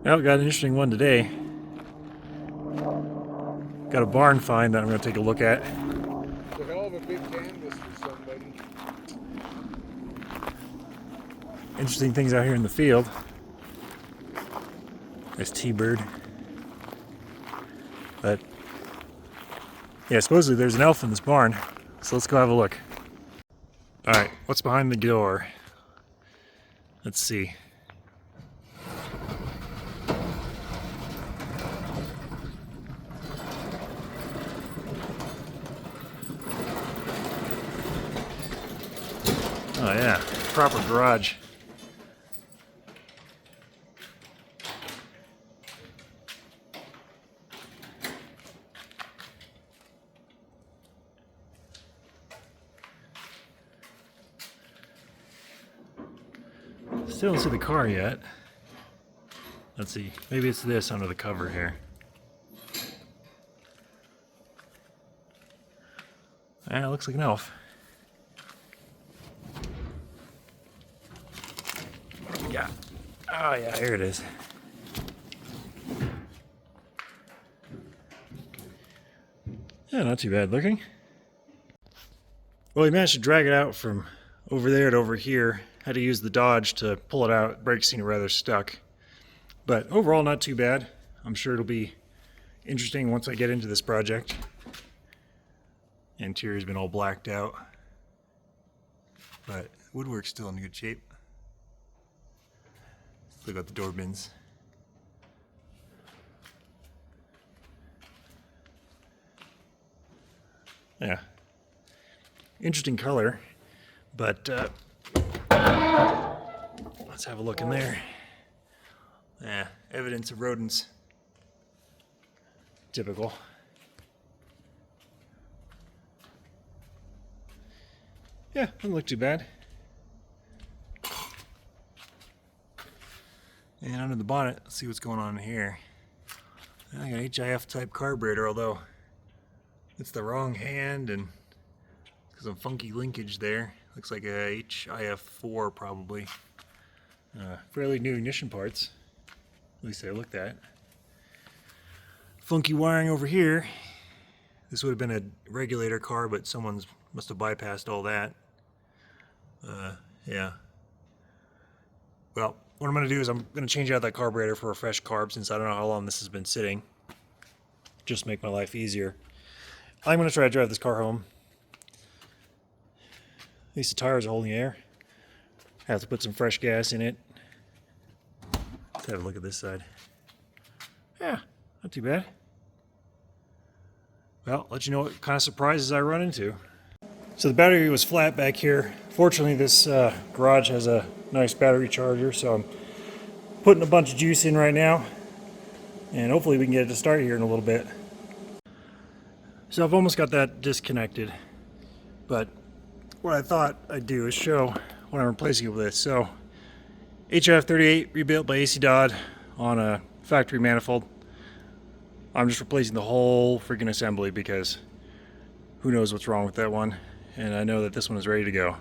Well, got an interesting one today. Got a barn find that I'm going to take a look at. It's a hell of a big canvas for somebody. Interesting things out here in the field. Nice T-bird. But yeah, supposedly there's an elf in this barn. So let's go have a look. Alright, what's behind the door? Let's see. Oh yeah, proper garage. Still don't see the car yet. Let's see, maybe it's this under the cover here. Ah, it looks like an elf. Yeah. Oh yeah, here it is. Yeah, not too bad looking. Well, he managed to drag it out from over there to over here. Had to use the Dodge to pull it out. Brake seemed rather stuck. But overall, not too bad. I'm sure it'll be interesting once I get into this project. Interior's been all blacked out. But woodwork's still in good shape. Still got the door bins. Yeah. Interesting color, but let's have a look in there. Yeah, evidence of rodents. Typical. Yeah, doesn't look too bad. And under the bonnet, let's see what's going on here. I got an HIF type carburetor, although it's the wrong hand and some funky linkage there. Looks like a HIF4 probably. Fairly new ignition parts, at least they looked at. Funky wiring over here. This would have been a regulator car, but someone's must have bypassed all that. Yeah. Well, what I'm going to do is I'm going to change out that carburetor for a fresh carb since I don't know how long this has been sitting. Just make my life easier. I'm going to try to drive this car home. At least the tires are holding air. Have to put some fresh gas in it. Let's have a look at this side. Yeah, not too bad. Well, let you know what kind of surprises I run into. So the battery was flat back here. Fortunately, this garage has a nice battery charger, so I'm putting a bunch of juice in right now. And hopefully we can get it to start here in a little bit. So I've almost got that disconnected. But what I thought I'd do is show what I'm replacing it with. So HIF38 rebuilt by AC Dodd on a factory manifold. I'm just replacing the whole freaking assembly because who knows what's wrong with that one. And I know that this one is ready to go.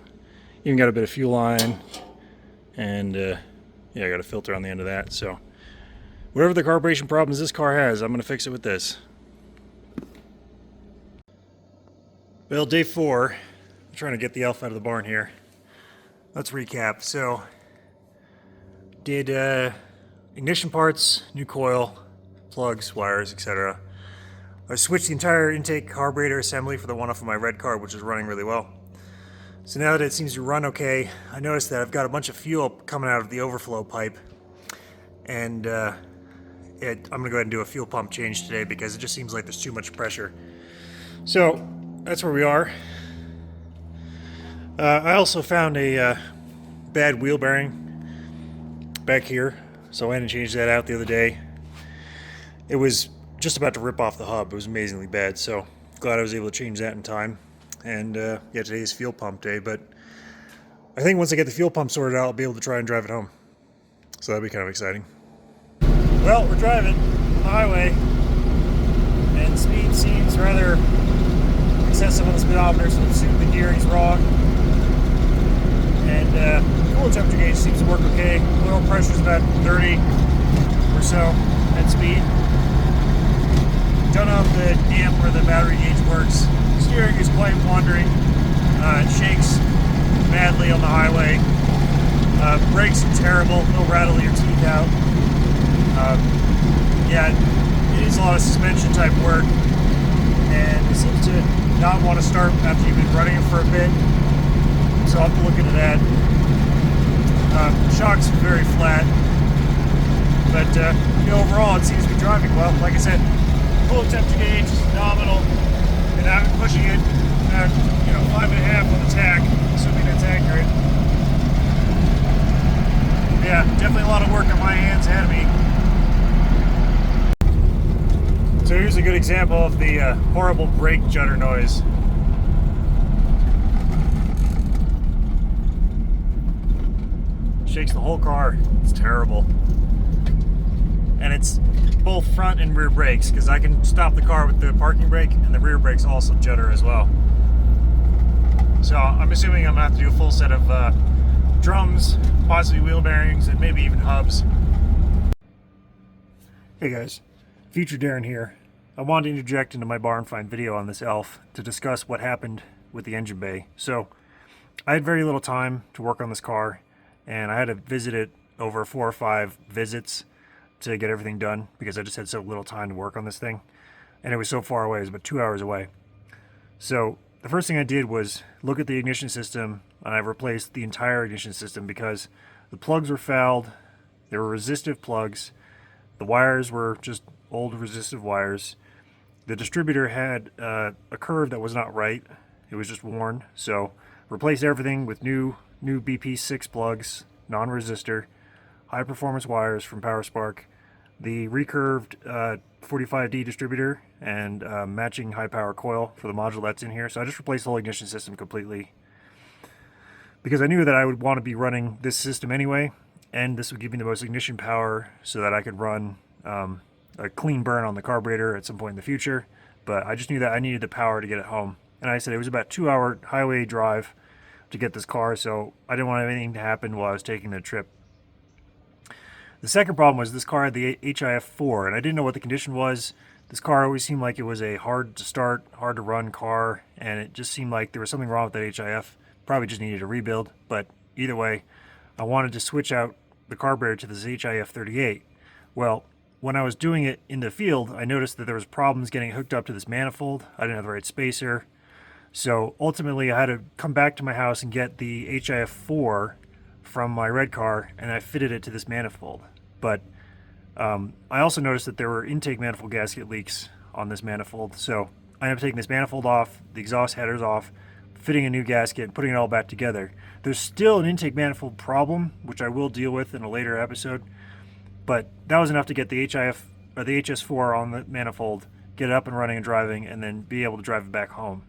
Even got a bit of fuel line and yeah, I got a filter on the end of that. So whatever the carburation problems this car has, I'm going to fix it with this. Well, day 4. I'm trying to get the elf out of the barn here. Let's recap. So did ignition parts, new coil, plugs, wires, etc. I switched the entire intake carburetor assembly for the one off of my red car, which is running really well. So now that it seems to run okay, I noticed that I've got a bunch of fuel coming out of the overflow pipe. And I'm going to go ahead and do a fuel pump change today because it just seems like there's too much pressure. So that's where we are. I also found a bad wheel bearing back here, so I went and changed that out the other day. It was just about to rip off the hub. It was amazingly bad, so glad I was able to change that in time. And yeah, today's fuel pump day, but I think once I get the fuel pump sorted out, I'll be able to try and drive it home. So that'll be kind of exciting. Well, we're driving on the highway, and speed seems rather excessive on the speedometer, so let's assume the gearing's wrong. And coolant temperature gauge seems to work okay. Oil pressure's about 30. We're or so at speed. Don't know if the amp or the battery gauge works. Steering is quite wandering. It shakes madly on the highway. Brakes are terrible. They'll rattle your teeth out. Yeah, it is a lot of suspension type work, and it seems to not want to start after you've been running it for a bit. So I'll have to look into that. Shocks are very flat, but overall it seems to be driving well. Like I said, full temperature gauge is nominal, and I'm pushing it at 5.5 on the tach, assuming that's accurate. Yeah, definitely a lot of work on my hands ahead of me. So here's a good example of the horrible brake judder noise. Shakes the whole car. It's terrible. And it's both front and rear brakes, because I can stop the car with the parking brake, and the rear brakes also judder as well. So I'm assuming I'm gonna have to do a full set of drums, possibly wheel bearings, and maybe even hubs. Hey guys, Future Darren here. I wanted to interject into my barn find video on this Elf to discuss what happened with the engine bay. So I had very little time to work on this car, and I had to visit it over 4 or 5 visits to get everything done because I just had so little time to work on this thing, and it was so far away. It was about 2 hours away. So the first thing I did was look at the ignition system, and I replaced the entire ignition system because the plugs were fouled. They were resistive plugs. The wires were just old resistive wires. The distributor had a curve that was not right. It was just worn. So replaced everything with new BP6 plugs, non-resistor, high performance wires from PowerSpark, the recurved 45D distributor, and matching high power coil for the module that's in here. So I just replaced the whole ignition system completely because I knew that I would want to be running this system anyway, and this would give me the most ignition power so that I could run a clean burn on the carburetor at some point in the future. But I just knew that I needed the power to get it home. And I said it was about a 2-hour highway drive to get this car, so I didn't want anything to happen while I was taking the trip. The second problem was this car had the HIF4, and I didn't know what the condition was. This car always seemed like it was a hard to start, hard to run car, and it just seemed like there was something wrong with that HIF. Probably just needed a rebuild, but either way, I wanted to switch out the carburetor to this HIF38. Well, when I was doing it in the field, I noticed that there was problems getting hooked up to this manifold. I didn't have the right spacer. So ultimately I had to come back to my house and get the HIF4 from my red car, and I fitted it to this manifold. But I also noticed that there were intake manifold gasket leaks on this manifold. So I ended up taking this manifold off, the exhaust headers off, fitting a new gasket, and putting it all back together. There's still an intake manifold problem, which I will deal with in a later episode. But that was enough to get the HIF or the HS4 on the manifold, get it up and running and driving, and then be able to drive it back home.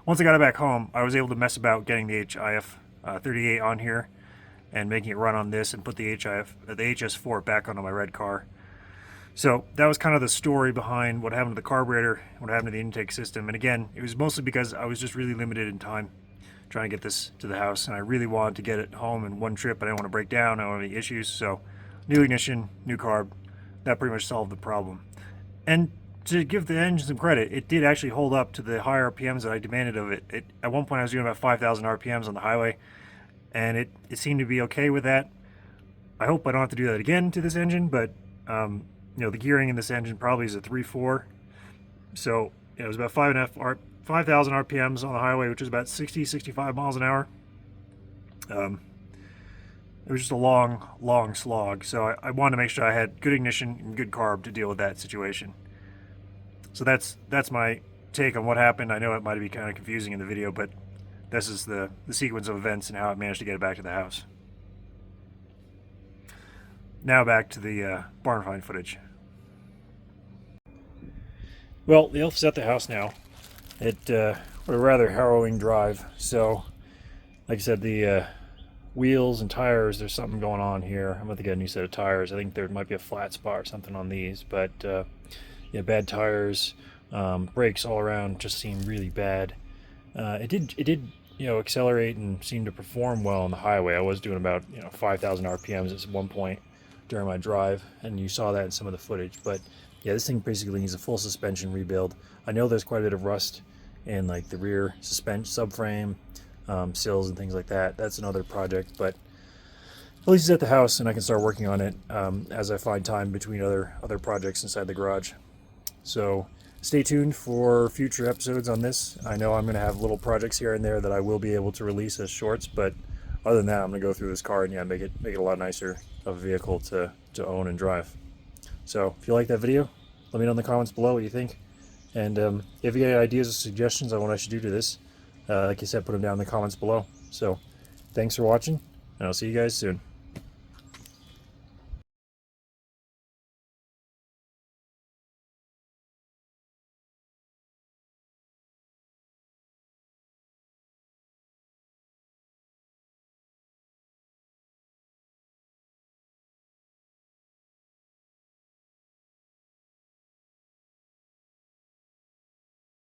Once I got it back home, I was able to mess about getting the HIF 38 on here and making it run on this, and put the HS4 back onto my red car. So that was kind of the story behind what happened to the carburetor, what happened to the intake system. And again, it was mostly because I was just really limited in time trying to get this to the house, and I really wanted to get it home in one trip. I didn't want to break down, I didn't want any issues. So new ignition, new carb, that pretty much solved the problem. And to give the engine some credit, it did actually hold up to the high RPMs that I demanded of it. At one point I was doing about 5,000 RPMs on the highway, and it seemed to be okay with that. I hope I don't have to do that again to this engine, but the gearing in this engine probably is a 3.4. So it was about 5,000 RPMs on the highway, which is about 65 miles an hour. It was just a long slog. So I wanted to make sure I had good ignition and good carb to deal with that situation. So that's my take on what happened. I know it might be kind of confusing in the video, but this is the sequence of events and how I managed to get it back to the house. Now back to the barn find footage. Well, the Elf's at the house now. It was a rather harrowing drive. So, like I said, the wheels and tires, there's something going on here. I'm about to get a new set of tires. I think there might be a flat spot or something on these, but yeah, bad tires, brakes all around just seem really bad. It did accelerate and seem to perform well on the highway. I was doing about 5,000 RPMs at one point, during my drive, and you saw that in some of the footage. But yeah, this thing basically needs a full suspension rebuild. I know there's quite a bit of rust in like the rear subframe, sills and things like that. That's another project, but at least it's at the house and I can start working on it as I find time between other projects inside the garage. So stay tuned for future episodes on this. I know I'm going to have little projects here and there that I will be able to release as shorts, but other than that, I'm going to go through this car and yeah, make it a lot nicer of a vehicle to own and drive. So if you like that video, let me know in the comments below what you think. And if you have ideas or suggestions on what I should do to this, like I said, put them down in the comments below. So thanks for watching, and I'll see you guys soon.